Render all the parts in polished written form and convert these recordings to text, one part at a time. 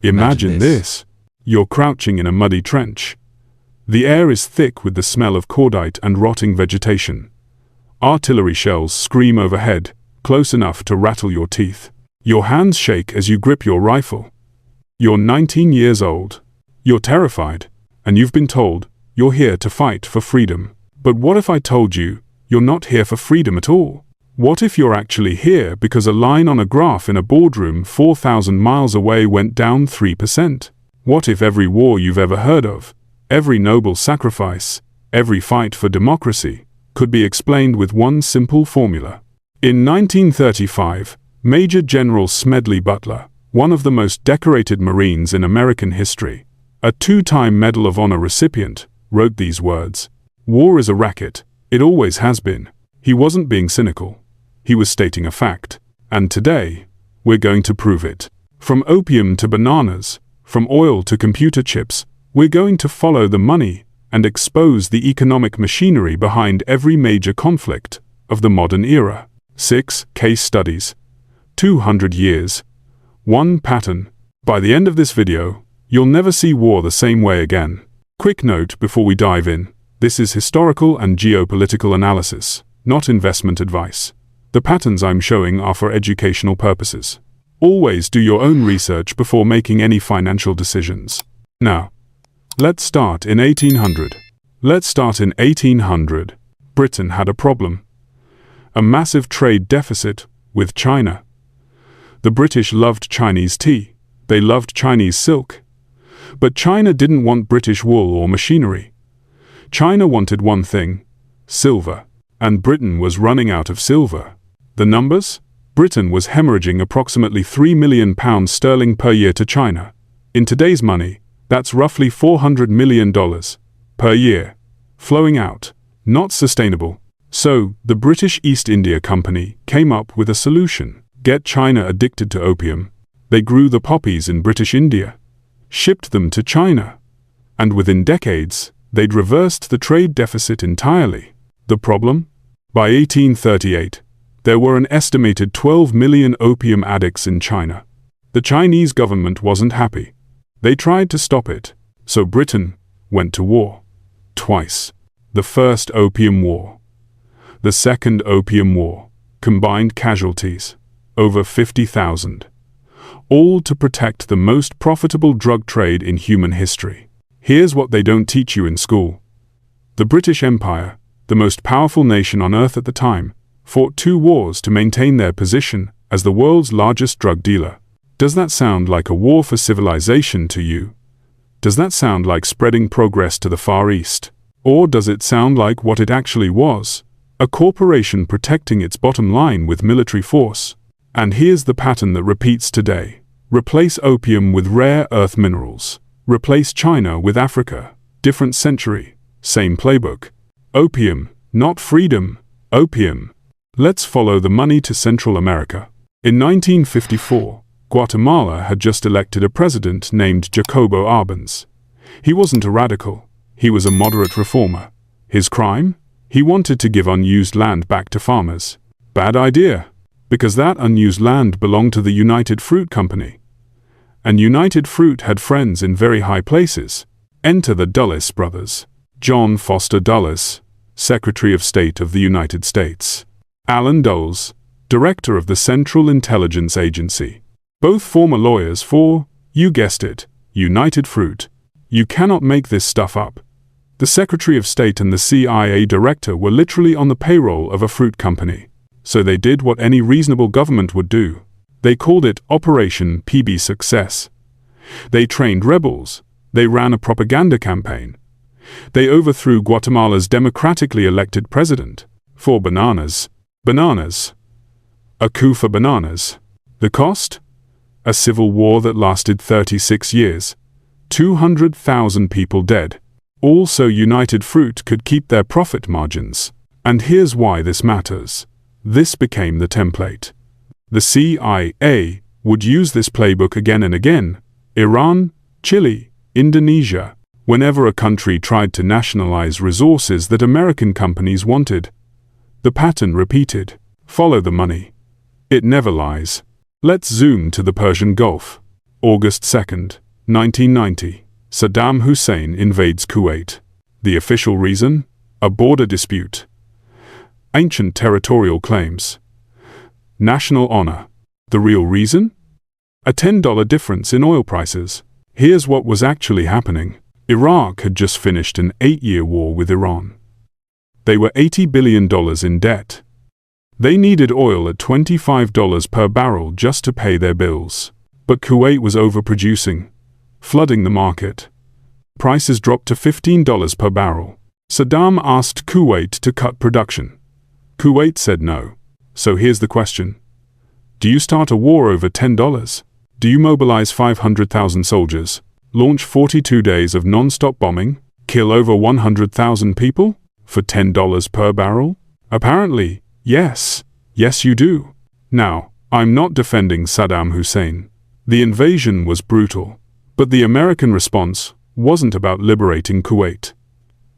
Imagine this. You're crouching in a muddy trench. The air is thick with the smell of cordite and rotting vegetation. Artillery shells scream overhead, close enough to rattle your teeth. Your hands shake as you grip your rifle. You're 19 years old. You're terrified, and you've been told you're here to fight for freedom. But what if I told you you're not here for freedom at all? What if you're actually here because a line on a graph in a boardroom 4,000 miles away went down 3%? What if every war you've ever heard of, every noble sacrifice, every fight for democracy, could be explained with one simple formula? In 1935, Major General Smedley Butler, one of the most decorated Marines in American history, a two-time Medal of Honor recipient, wrote these words: "War is a racket. It always has been." He wasn't being cynical. He was stating a fact. And today, we're going to prove it. From opium to bananas, from oil to computer chips, we're going to follow the money and expose the economic machinery behind every major conflict of the modern era. 6 case studies. 200 years. 1 pattern. By the end of this video, you'll never see war the same way again. Quick note before we dive in. This is historical and geopolitical analysis, not investment advice. The patterns I'm showing are for educational purposes. Always do your own research before making any financial decisions. Now, let's start in 1800. Britain had a problem. A massive trade deficit with China. The British loved Chinese tea. They loved Chinese silk. But China didn't want British wool or machinery. China wanted one thing: silver. And Britain was running out of silver. The numbers? Britain was hemorrhaging approximately £3 million per year to China. In today's money, that's roughly $400 million per year, flowing out. Not sustainable. So, the British East India Company came up with a solution. Get China addicted to opium. They grew the poppies in British India, shipped them to China, and within decades, they'd reversed the trade deficit entirely. The problem? By 1838, there were an estimated 12 million opium addicts in China. The Chinese government wasn't happy. They tried to stop it, so Britain went to war. Twice. The First Opium War. The Second Opium War. Combined casualties: over 50,000. All to protect the most profitable drug trade in human history. Here's what they don't teach you in school. The British Empire, the most powerful nation on earth at the time, fought 2 wars to maintain their position as the world's largest drug dealer. Does that sound like a war for civilization to you? Does that sound like spreading progress to the Far East? Or does it sound like what it actually was? A corporation protecting its bottom line with military force. And here's the pattern that repeats today. Replace opium with rare earth minerals. Replace China with Africa. Different century, same playbook. Opium, not freedom. Opium. Let's follow the money to Central America. In 1954, Guatemala had just elected a president named Jacobo Arbenz. He wasn't a radical. He was a moderate reformer. His crime? He wanted to give unused land back to farmers. Bad idea, because that unused land belonged to the United Fruit Company. And United Fruit had friends in very high places. Enter the Dulles brothers. John Foster Dulles, Secretary of State of the United States. Allen Dulles, Director of the Central Intelligence Agency. Both former lawyers for, you guessed it, United Fruit. You cannot make this stuff up. The Secretary of State and the CIA Director were literally on the payroll of a fruit company. So they did what any reasonable government would do. They called it Operation PB Success. They trained rebels. They ran a propaganda campaign. They overthrew Guatemala's democratically elected president. For bananas. Bananas. A coup for bananas. The cost? A civil war that lasted 36 years. 200,000 people dead. All so United Fruit could keep their profit margins. And here's why this matters. This became the template. The CIA would use this playbook again and again. Iran, Chile, Indonesia. Whenever a country tried to nationalize resources that American companies wanted, the pattern repeated. Follow the money. It never lies. Let's zoom to the Persian Gulf. August 2nd, 1990. Saddam Hussein invades Kuwait. The official reason? A border dispute. Ancient territorial claims. National honor. The real reason? A $10 difference in oil prices. Here's what was actually happening. Iraq had just finished an 8-year war with Iran. They were $80 billion in debt. They needed oil at $25 per barrel just to pay their bills. But Kuwait was overproducing, flooding the market. Prices dropped to $15 per barrel. Saddam asked Kuwait to cut production. Kuwait said no. So here's the question. Do you start a war over $10? Do you mobilize 500,000 soldiers, launch 42 days of non-stop bombing, kill over 100,000 people, for $10 per barrel? Apparently, yes. Yes, you do. Now, I'm not defending Saddam Hussein. The invasion was brutal. But the American response wasn't about liberating Kuwait.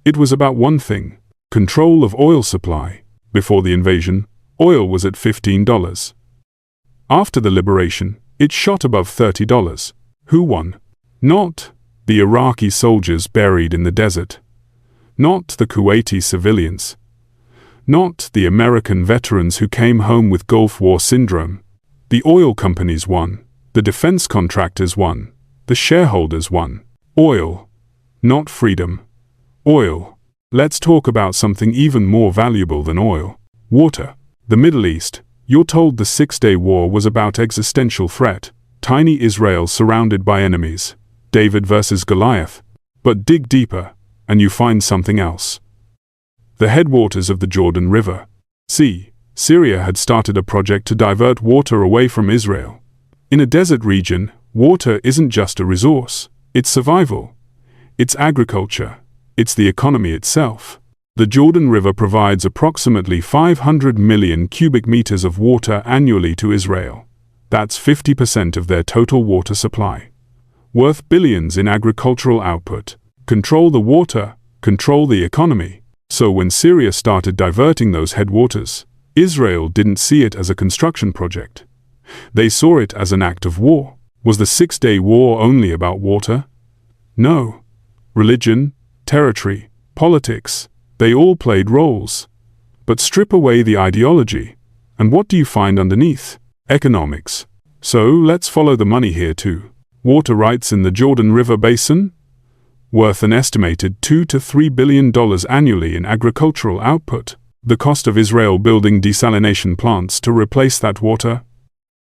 It was about one thing: control of oil supply. Before the invasion, oil was at $15. After the liberation, it shot above $30. Who won? Not the Iraqi soldiers buried in the desert. Not the Kuwaiti civilians. Not the American veterans who came home with Gulf War syndrome. The oil companies won. The defense contractors won. The shareholders won. Oil. Not freedom. Oil. Let's talk about something even more valuable than oil. Water. The Middle East. You're told the Six-Day War was about existential threat. Tiny Israel surrounded by enemies. David versus Goliath. But dig deeper, and you find something else. The headwaters of the Jordan River. See, Syria had started a project to divert water away from Israel. In a desert region, water isn't just a resource. It's survival. It's agriculture. It's the economy itself. The Jordan River provides approximately 500 million cubic meters of water annually to Israel. That's 50% of their total water supply. Worth billions in agricultural output. Control the water, control the economy. So when Syria started diverting those headwaters, Israel didn't see it as a construction project. They saw it as an act of war. Was the Six-Day War only about water? No. Religion, territory, politics, they all played roles. But strip away the ideology, and what do you find underneath? Economics. So let's follow the money here too. Water rights in the Jordan River Basin? Worth an estimated $2 to $3 billion annually in agricultural output. The cost of Israel building desalination plants to replace that water?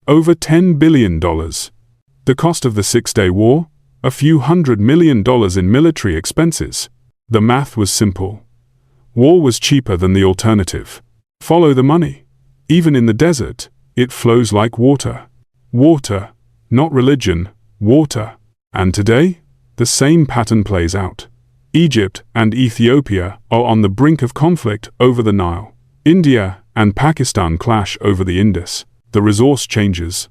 Over $10 billion. The cost of the Six-Day War? A few $100 million in military expenses. The math was simple. War was cheaper than the alternative. Follow the money. Even in the desert, it flows like water. Water, not religion, water. And today, the same pattern plays out. Egypt and Ethiopia are on the brink of conflict over the Nile. India and Pakistan clash over the Indus. The resource changes.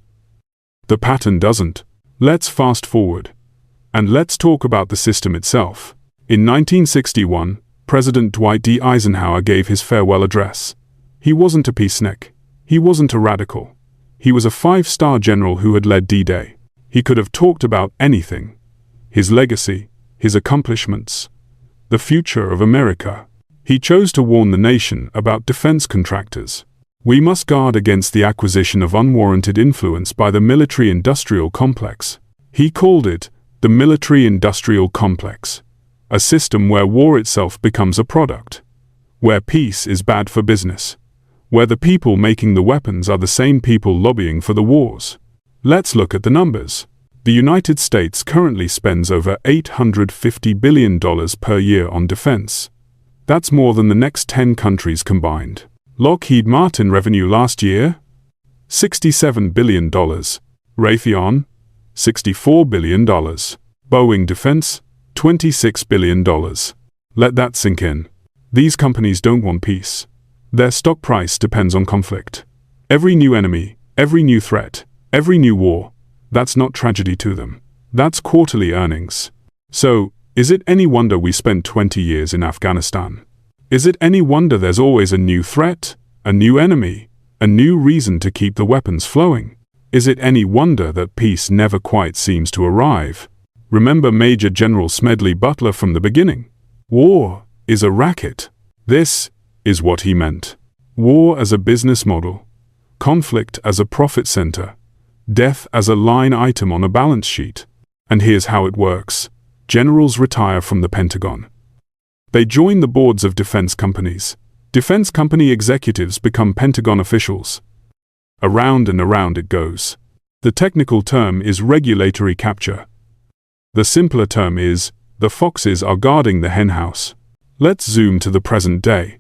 The pattern doesn't. Let's fast forward. And let's talk about the system itself. In 1961, President Dwight D. Eisenhower gave his farewell address. He wasn't a peacenik. He wasn't a radical. He was a 5-star general who had led D-Day. He could have talked about anything. His legacy, his accomplishments, the future of America. He chose to warn the nation about defense contractors. We must guard against the acquisition of unwarranted influence by the military-industrial complex. He called it the military-industrial complex, a system where war itself becomes a product, where peace is bad for business, where the people making the weapons are the same people lobbying for the wars. Let's look at the numbers. The United States currently spends over $850 billion per year on defense. That's more than the next 10 countries combined. Lockheed Martin revenue last year? $67 billion. Raytheon? $64 billion. Boeing Defense? $26 billion. Let that sink in. These companies don't want peace. Their stock price depends on conflict. Every new enemy, every new threat, every new war, that's not tragedy to them. That's quarterly earnings. So, is it any wonder we spent 20 years in Afghanistan? Is it any wonder there's always a new threat, a new enemy, a new reason to keep the weapons flowing? Is it any wonder that peace never quite seems to arrive? Remember Major General Smedley Butler from the beginning? War is a racket. This is what he meant. War as a business model, conflict as a profit center, death as a line item on a balance sheet. And here's how it works. Generals retire from the Pentagon. They join the boards of defense companies. Defense company executives become Pentagon officials. Around and around it goes. The technical term is regulatory capture. The simpler term is, the foxes are guarding the henhouse. Let's zoom to the present day.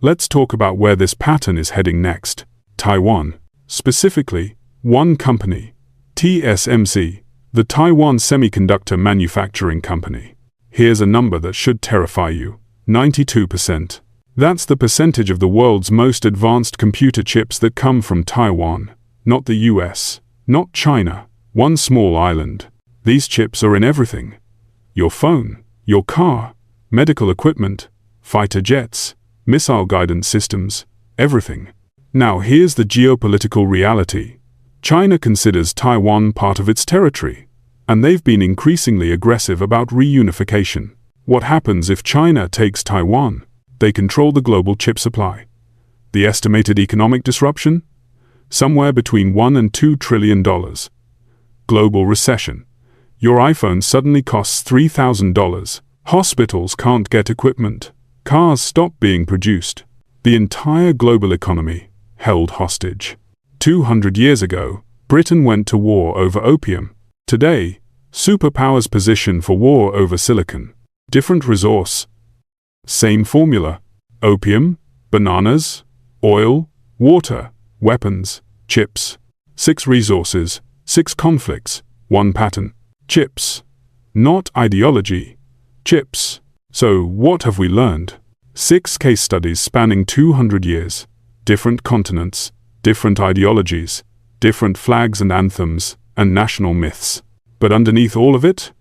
Let's talk about where this pattern is heading next. Taiwan. Specifically, one company, TSMC, the Taiwan Semiconductor Manufacturing Company. Here's a number that should terrify you. 92%. That's the percentage of the world's most advanced computer chips that come from Taiwan, not the US, not China, one small island. These chips are in everything. Your phone, your car, medical equipment, fighter jets, missile guidance systems, everything. Now here's the geopolitical reality. China considers Taiwan part of its territory, and they've been increasingly aggressive about reunification. What happens if China takes Taiwan? They control the global chip supply. The estimated economic disruption? Somewhere between $1 and $2 trillion. Global recession. Your iPhone suddenly costs $3,000. Hospitals can't get equipment. Cars stop being produced. The entire global economy held hostage. 200 years ago, Britain went to war over opium. Today, superpowers position for war over silicon. Different resource. Same formula. Opium, bananas, oil, water, weapons, chips. 6 resources, 6 conflicts, 1 pattern. Chips. Not ideology. Chips. So what have we learned? 6 case studies spanning 200 years. Different continents, different ideologies, different flags and anthems, and national myths. But underneath all of it?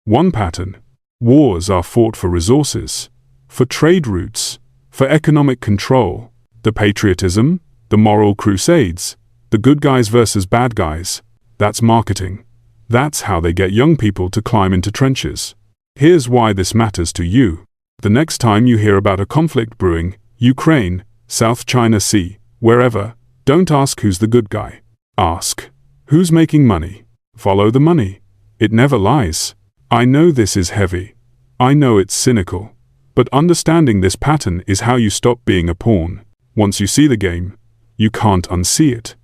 One pattern. Wars are fought for resources, for trade routes, for economic control. The patriotism, the moral crusades, the good guys versus bad guys. That's marketing. That's how they get young people to climb into trenches. Here's why this matters to you. The next time you hear about a conflict brewing, Ukraine, South China Sea, wherever, don't ask who's the good guy. Ask, who's making money? Follow the money. It never lies. I know this is heavy. I know it's cynical. But understanding this pattern is how you stop being a pawn. Once you see the game, you can't unsee it.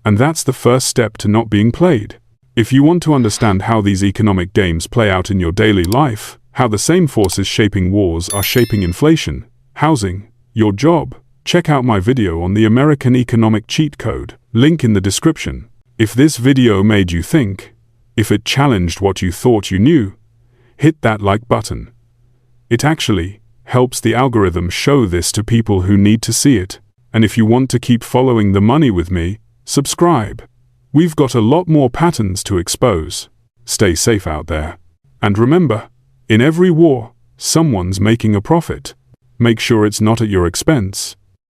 And that's the first step to not being played. If you want to understand how these economic games play out in your daily life, how the same forces shaping wars are shaping inflation, housing, your job, check out my video on the American Economic Cheat Code, link in the description. If this video made you think, if it challenged what you thought you knew, hit that like button. It actually helps the algorithm show this to people who need to see it. And if you want to keep following the money with me, subscribe. We've got a lot more patterns to expose. Stay safe out there. And remember, in every war, someone's making a profit. Make sure it's not at your expense.